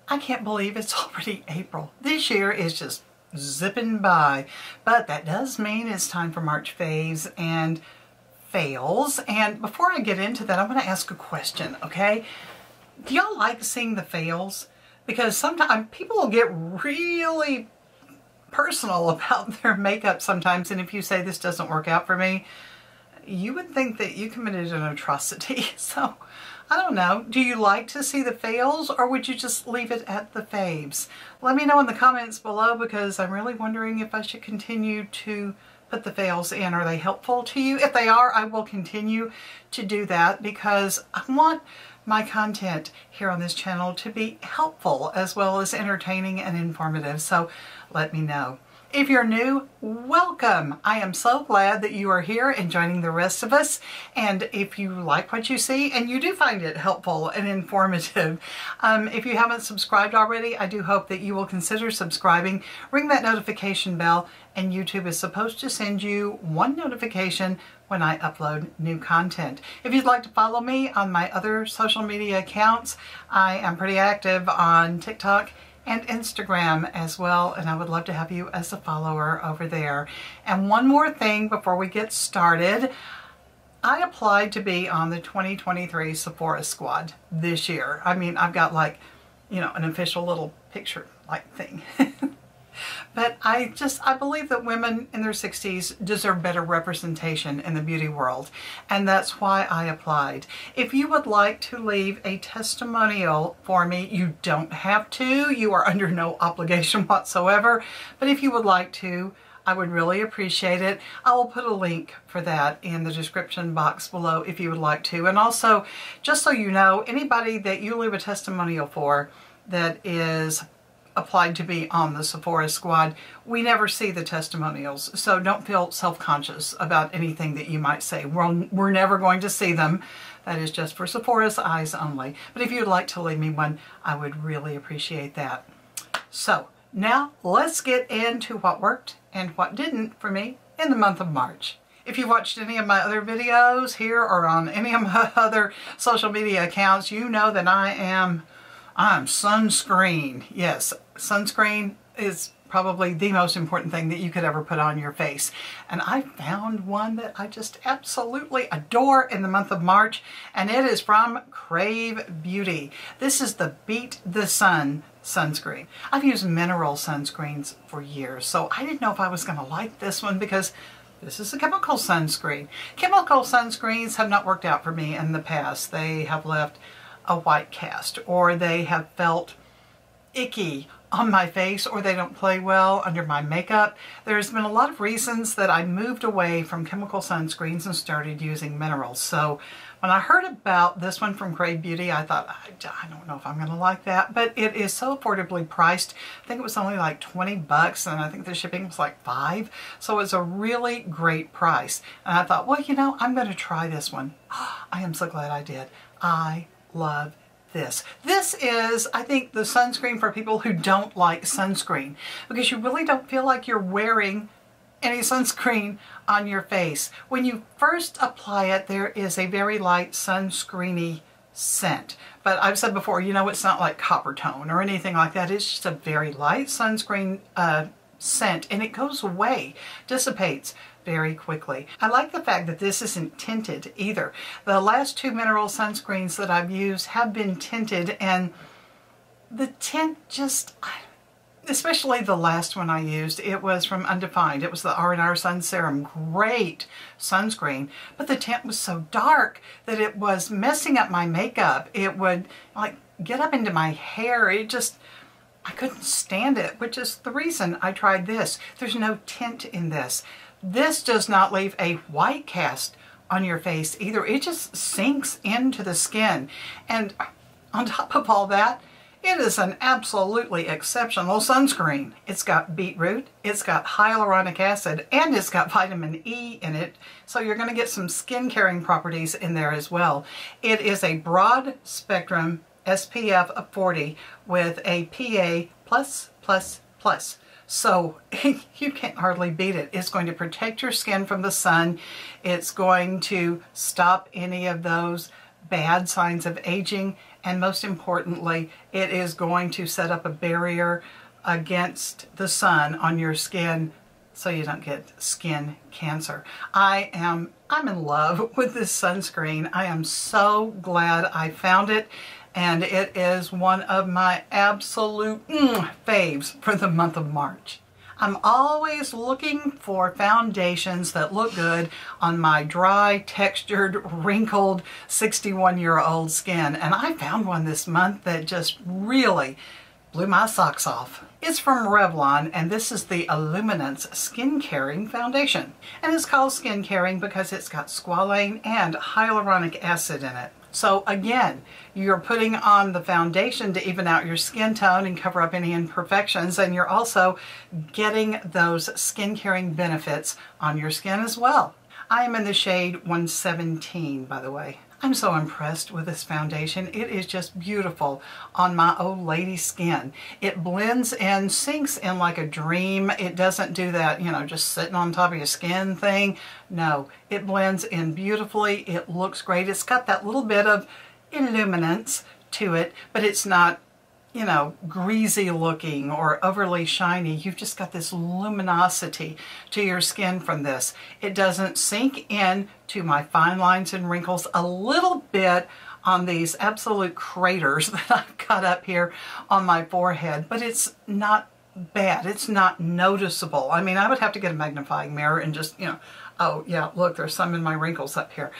I can't believe it's already April. This year is just zipping by, but that does mean it's time for March faves and fails. And before I get into that, I want to ask a question, okay? Do y'all like seeing the fails? Because sometimes people will get really personal about their makeup sometimes, and if you say this doesn't work out for me, you would think that you committed an atrocity. So I don't know. Do you like to see the fails, or would you just leave it at the faves? Let me know in the comments below, because I'm really wondering if I should continue to put the fails in. Are they helpful to you? If they are, I will continue to do that, because I want my content here on this channel to be helpful as well as entertaining and informative. So let me know. If you're new, welcome. I am so glad that you are here and joining the rest of us. And if you like what you see and you do find it helpful and informative, if you haven't subscribed already, I do hope that you will consider subscribing. Ring that notification bell, and YouTube is supposed to send you one notification when I upload new content. If you'd like to follow me on my other social media accounts, I am pretty active on TikTok and Instagram as well, and I would love to have you as a follower over there. And one more thing before we get started, I applied to be on the 2023 Sephora squad this year. I mean, I've got like, you know, an official little picture like thing. But I believe that women in their 60s deserve better representation in the beauty world, and that's why I applied. If you would like to leave a testimonial for me, you don't have to. You are under no obligation whatsoever, but if you would like to, I would really appreciate it. I will put a link for that in the description box below if you would like to. And also, just so you know, anybody that you leave a testimonial for that is applied to be on the Sephora squad, we never see the testimonials, so don't feel self-conscious about anything that you might say. We're never going to see them. That is just for Sephora's eyes only. But if you'd like to leave me one, I would really appreciate that. So now let's get into what worked and what didn't for me in the month of March. If you watched any of my other videos here or on any of my other social media accounts, you know that I'm sunscreen. Yes, sunscreen is probably the most important thing that you could ever put on your face. And I found one that I just absolutely adore in the month of March, and it is from Krave Beauty. This is the Beat the Sun sunscreen. I've used mineral sunscreens for years, so I didn't know if I was going to like this one because this is a chemical sunscreen. Chemical sunscreens have not worked out for me in the past. They have left a white cast, or they have felt icky on my face, or they don't play well under my makeup. There's been a lot of reasons that I moved away from chemical sunscreens and started using minerals. So when I heard about this one from Krave Beauty, I thought, I don't know if I'm going to like that, but it is so affordably priced. I think it was only like 20 bucks, and I think the shipping was like $5. So it's a really great price. And I thought, well, you know, I'm going to try this one. I am so glad I did. I love this. This is, I think, the sunscreen for people who don't like sunscreen, because you really don't feel like you're wearing any sunscreen on your face. When you first apply it, there is a very light sunscreeny scent. But I've said before, you know, it's not like copper tone or anything like that. It's just a very light sunscreen scent, and it goes away, dissipates very quickly. I like the fact that this isn't tinted either. The last two mineral sunscreens that I've used have been tinted, and the tint just, especially the last one I used, it was from Undefined. It was the R&R Sun Serum. Great sunscreen, but the tint was so dark that it was messing up my makeup. It would like get up into my hair. It just, I couldn't stand it, which is the reason I tried this. There's no tint in this. This does not leave a white cast on your face either. It just sinks into the skin. And on top of all that, it is an absolutely exceptional sunscreen. It's got beetroot, it's got hyaluronic acid, and it's got vitamin E in it. So you're going to get some skin caring properties in there as well. It is a broad spectrum SPF of 40 with a PA+++. So you can't hardly beat it. It's going to protect your skin from the sun. It's going to stop any of those bad signs of aging, and most importantly, it is going to set up a barrier against the sun on your skin so you don't get skin cancer. I'm in love with this sunscreen. I am so glad I found it, and it is one of my absolute faves for the month of March. I'm always looking for foundations that look good on my dry, textured, wrinkled 61-year-old skin, and I found one this month that just really blew my socks off. It's from Revlon, and this is the Illuminance Skin Caring Foundation. And it's called Skin Caring because it's got squalane and hyaluronic acid in it. So again, you're putting on the foundation to even out your skin tone and cover up any imperfections, and you're also getting those skin caring benefits on your skin as well. I am in the shade 117, by the way. I'm so impressed with this foundation. It is just beautiful on my old lady skin. It blends and sinks in like a dream. It doesn't do that, you know, just sitting on top of your skin thing. No, it blends in beautifully. It looks great. It's got that little bit of illuminance to it, but it's not, you know, greasy looking or overly shiny. You've just got this luminosity to your skin from this. It doesn't sink in to my fine lines and wrinkles. A little bit on these absolute craters that I've got up here on my forehead, but it's not bad. It's not noticeable. I mean, I would have to get a magnifying mirror and just, you know, oh yeah, look, there's some in my wrinkles up here.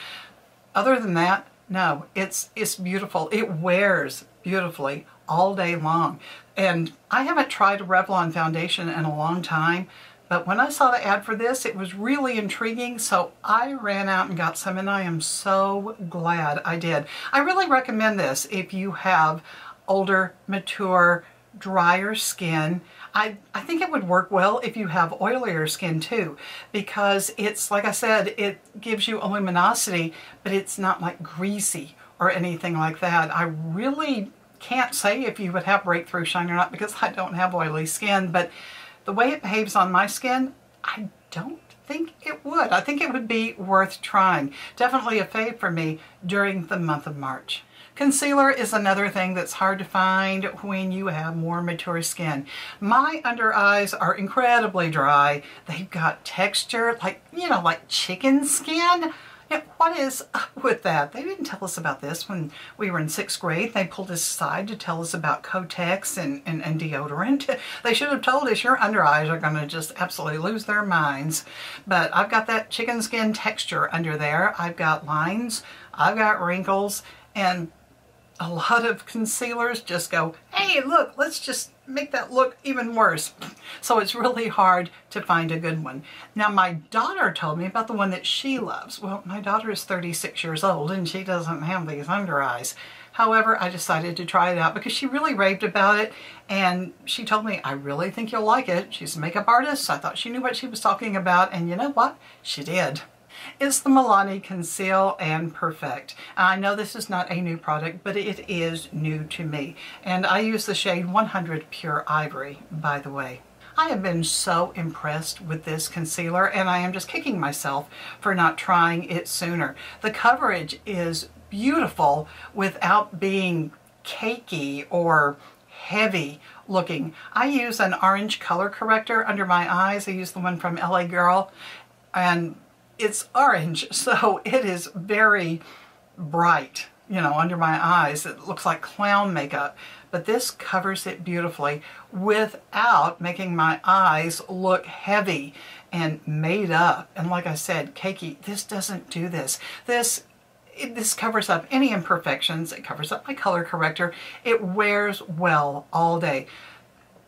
Other than that, no, it's beautiful. It wears beautifully all day long. And I haven't tried a Revlon foundation in a long time, but when I saw the ad for this, it was really intriguing, so I ran out and got some, and I am so glad I did. I really recommend this if you have older, mature, drier skin. I think it would work well if you have oilier skin too, because it's, like I said, it gives you a luminosity, but it's not like greasy or anything like that. I really can't say if you would have breakthrough shine or not because I don't have oily skin, but the way it behaves on my skin, I don't think it would. I think it would be worth trying. Definitely a fave for me during the month of March. Concealer is another thing that's hard to find when you have more mature skin. My under eyes are incredibly dry. They've got texture, like, you know, like chicken skin. Yeah, what is up with that? They didn't tell us about this when we were in 6th grade. They pulled us aside to tell us about Kotex and deodorant. They should have told us your under eyes are going to just absolutely lose their minds. But I've got that chicken skin texture under there. I've got lines, I've got wrinkles, and a lot of concealers just go, hey, look, let's just make that look even worse. So it's really hard to find a good one. Now, my daughter told me about the one that she loves. Well, my daughter is 36 years old and she doesn't have these under eyes. However, I decided to try it out because she really raved about it, and she told me, I really think you'll like it. She's a makeup artist, so I thought she knew what she was talking about, and you know what? She did. It's the Milani Conceal and Perfect. I know this is not a new product, but it is new to me. And I use the shade 100 Pure Ivory, by the way. I have been so impressed with this concealer, and I am just kicking myself for not trying it sooner. The coverage is beautiful without being cakey or heavy looking. I use an orange color corrector under my eyes. I use the one from LA Girl, and it's orange, so it is very bright, you know, under my eyes. It looks like clown makeup, but this covers it beautifully without making my eyes look heavy and made up. And like I said, cakey. This doesn't do this. This covers up any imperfections. It covers up my color corrector. It wears well all day.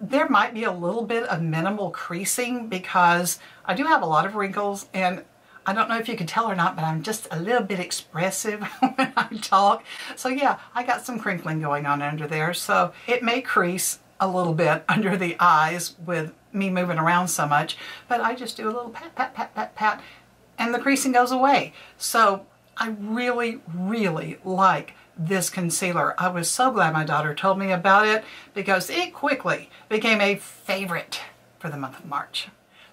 There might be a little bit of minimal creasing because I do have a lot of wrinkles, and I don't know if you can tell or not, but I'm just a little bit expressive when I talk. So yeah, I got some crinkling going on under there. So it may crease a little bit under the eyes with me moving around so much, but I just do a little pat, pat, pat, pat, pat, and the creasing goes away. So I really, really like this concealer. I was so glad my daughter told me about it because it quickly became a favorite for the month of March.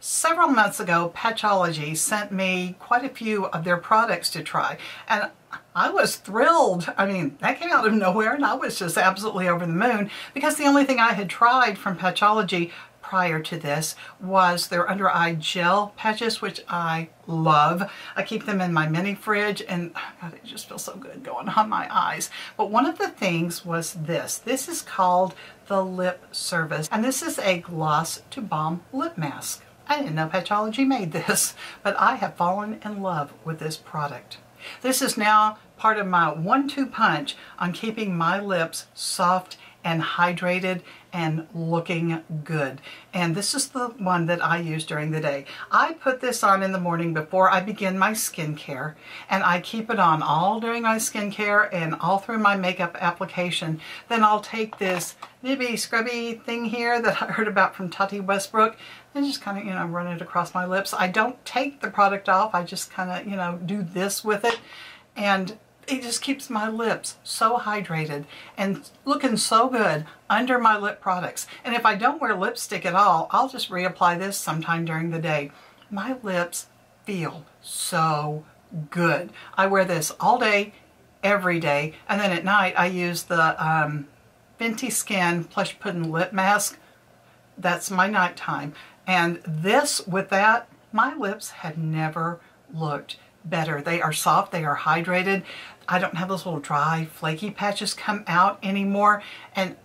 Several months ago, Patchology sent me quite a few of their products to try, and I was thrilled. I mean, that came out of nowhere, and I was just absolutely over the moon, because the only thing I had tried from Patchology prior to this was their under eye gel patches, which I love. I keep them in my mini fridge, and God, it just feels so good going on my eyes. But one of the things was this. This is called the Lip Service, and this is a gloss to balm lip mask. I didn't know Patchology made this, but I have fallen in love with this product. This is now part of my 1-2 punch on keeping my lips soft and hydrated and looking good. And this is the one that I use during the day. I put this on in the morning before I begin my skincare, and I keep it on all during my skincare and all through my makeup application. Then I'll take this nibby scrubby thing here that I heard about from Tati Westbrook and just kind of, you know, run it across my lips. I don't take the product off. I just kind of, you know, do this with it, and it just keeps my lips so hydrated and looking so good under my lip products. And if I don't wear lipstick at all, I'll just reapply this sometime during the day. My lips feel so good. I wear this all day, every day, and then at night I use the Fenty Skin Plush Pudding Lip Mask. That's my nighttime. And this, with that, my lips had never looked better. They are soft, they are hydrated. I don't have those little dry, flaky patches come out anymore. And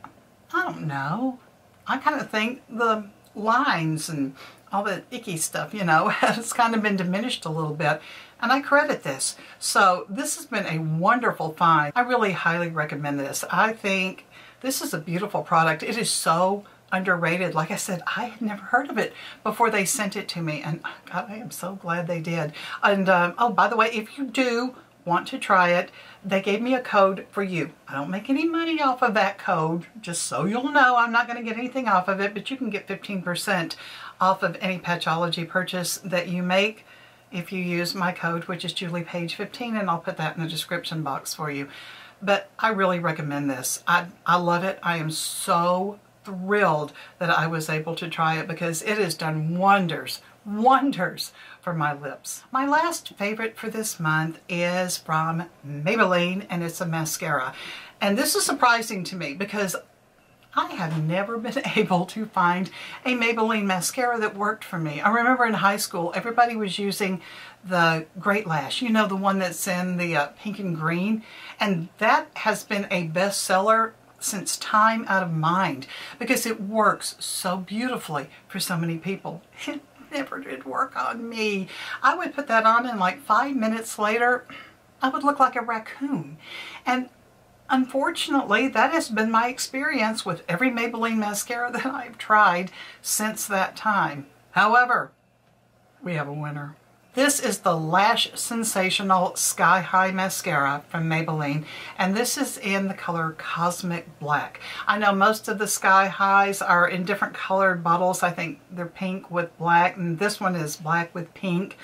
I don't know, I kind of think the lines and all the icky stuff, you know, has kind of been diminished a little bit. And I credit this. So this has been a wonderful find. I really highly recommend this. I think this is a beautiful product. It is so underrated. Like I said, I had never heard of it before they sent it to me, and God, I am so glad they did. And oh, by the way, if you do want to try it, they gave me a code for you. I don't make any money off of that code, just so you'll know. I'm not going to get anything off of it, but you can get 15% off of any Patchology purchase that you make if you use my code, which is JuliePage15, and I'll put that in the description box for you. But I really recommend this. I love it. I am so thrilled that I was able to try it, because it has done wonders for my lips. My last favorite for this month is from Maybelline, and it's a mascara. And this is surprising to me because I have never been able to find a Maybelline mascara that worked for me. I remember in high school, everybody was using the Great Lash, you know, the one that's in the pink and green, and that has been a bestseller since time out of mind because it works so beautifully for so many people. It never did work on me. I would put that on and like 5 minutes later, I would look like a raccoon. And unfortunately, that has been my experience with every Maybelline mascara that I've tried since that time. However, we have a winner. This is the Lash Sensational Sky High Mascara from Maybelline, and this is in the color Cosmic Black. I know most of the Sky Highs are in different colored bottles. I think they're pink with black, and this one is black with pink.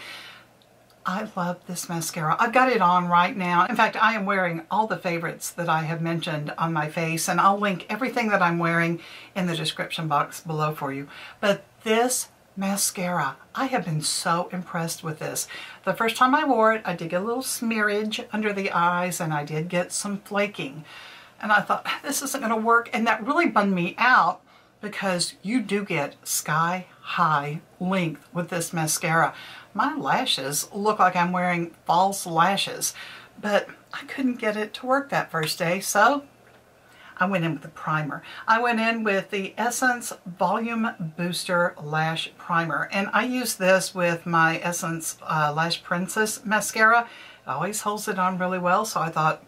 I love this mascara. I've got it on right now. In fact, I am wearing all the favorites that I have mentioned on my face, and I'll link everything that I'm wearing in the description box below for you. But this mascara, I have been so impressed with this. The first time I wore it, I did get a little smearage under the eyes, and I did get some flaking. And I thought, this isn't going to work, and that really bummed me out because you do get sky high length with this mascara. My lashes look like I'm wearing false lashes, but I couldn't get it to work that first day, so I went in with a primer. I went in with the Essence Volume Booster Lash Primer, and I use this with my Essence Lash Princess mascara. It always holds it on really well, so I thought,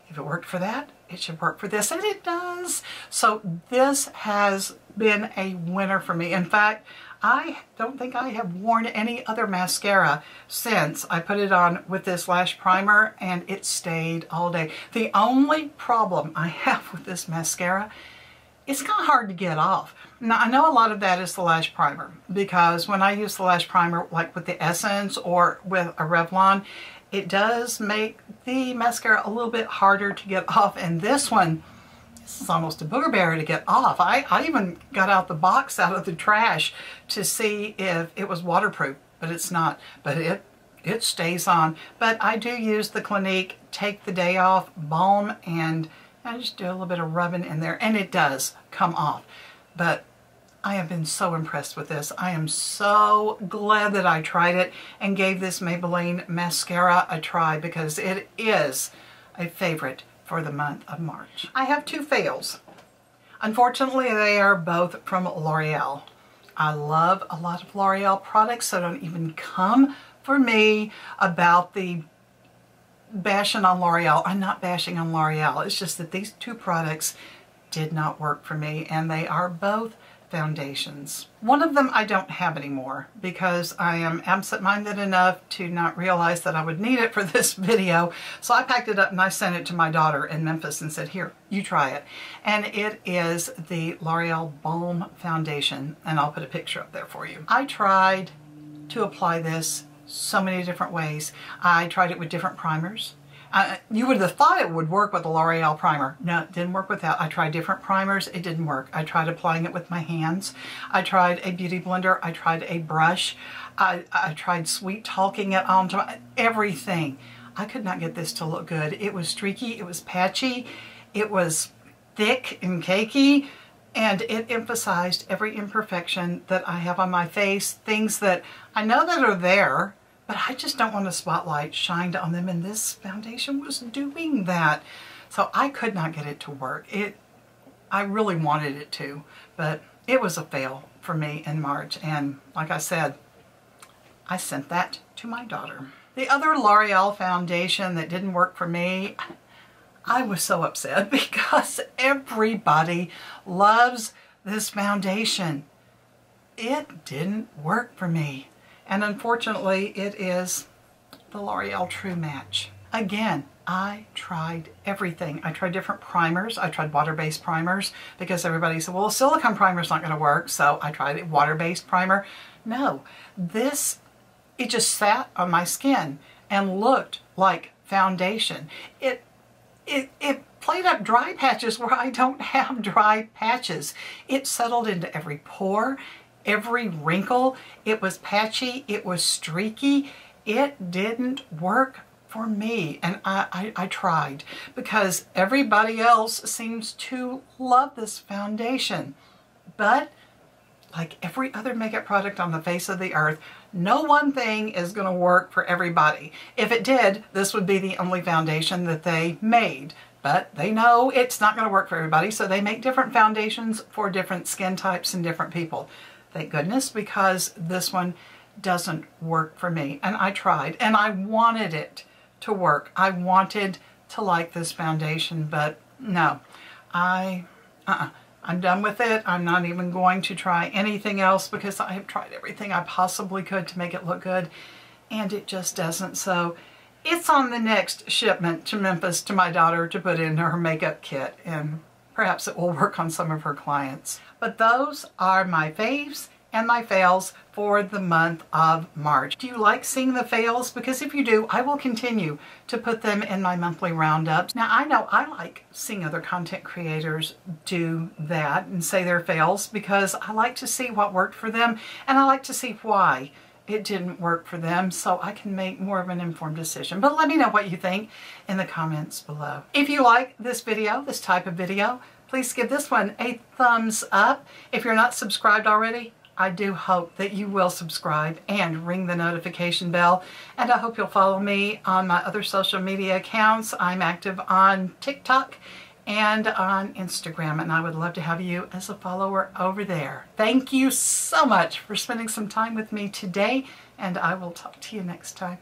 if it worked for that, it should work for this, and it does. So this has been a winner for me. In fact, I don't think I have worn any other mascara since I put it on with this lash primer, and it stayed all day. The only problem I have with this mascara, it's kind of hard to get off. Now, I know a lot of that is the lash primer, because when I use the lash primer, like with the Essence or with a Revlon, it does make the mascara a little bit harder to get off, and this one, this is almost a booger bear to get off. I even got out the box out of the trash to see if it was waterproof, but it's not. But it stays on. But I do use the Clinique Take the Day Off Balm, and I just do a little bit of rubbing in there, and it does come off. But I have been so impressed with this. I am so glad that I tried it and gave this Maybelline mascara a try, because it is a favorite for the month of March. I have two fails. Unfortunately, they are both from L'Oreal. I love a lot of L'Oreal products, so don't even come for me about the bashing on L'Oreal. I'm not bashing on L'Oreal. It's just that these two products did not work for me, and they are both foundations. One of them I don't have anymore because I am absent-minded enough to not realize that I would need it for this video. So I packed it up and I sent it to my daughter in Memphis and said, here, you try it. And it is the L'Oreal Balm Foundation, and I'll put a picture up there for you. I tried to apply this so many different ways. I tried it with different primers. You would have thought it would work with a L'Oreal primer. No, it didn't work with that. I tried different primers. It didn't work. I tried applying it with my hands. I tried a beauty blender. I tried a brush. I tried sweet talking it onto everything. I could not get this to look good. It was streaky. It was patchy. It was thick and cakey. And it emphasized every imperfection that I have on my face. Things that I know that are there, but I just don't want a spotlight shined on them, and this foundation was doing that. So I could not get it to work. I really wanted it to, but it was a fail for me in March. And like I said, I sent that to my daughter. The other L'Oreal foundation that didn't work for me, I was so upset because everybody loves this foundation. It didn't work for me. And unfortunately, it is the L'Oreal True Match. Again, I tried everything. I tried different primers. I tried water-based primers because everybody said, well, a silicone primer is not going to work. So I tried a water-based primer. No, it just sat on my skin and looked like foundation. It played up dry patches where I don't have dry patches. It settled into every pore, every wrinkle. It was patchy, it was streaky. It didn't work for me, and I tried because everybody else seems to love this foundation. But like every other makeup product on the face of the earth, no one thing is going to work for everybody. If it did, this would be the only foundation that they made. But they know it's not going to work for everybody, so they make different foundations for different skin types and different people. Thank goodness, because this one doesn't work for me. And I tried, and I wanted it to work. I wanted to like this foundation, but no. I'm done with it. I'm not even going to try anything else because I have tried everything I possibly could to make it look good, and it just doesn't. So it's on the next shipment to Memphis to my daughter to put in her makeup kit, and perhaps it will work on some of her clients. But those are my faves and my fails for the month of March. Do you like seeing the fails? Because if you do, I will continue to put them in my monthly roundups. Now, I know I like seeing other content creators do that and say their fails because I like to see what worked for them, and I like to see why it didn't work for them so I can make more of an informed decision. But let me know what you think in the comments below. If you like this video, this type of video, please give this one a thumbs up. If you're not subscribed already, I do hope that you will subscribe and ring the notification bell. And I hope you'll follow me on my other social media accounts. I'm active on TikTok and on Instagram, and I would love to have you as a follower over there. Thank you so much for spending some time with me today, and I will talk to you next time.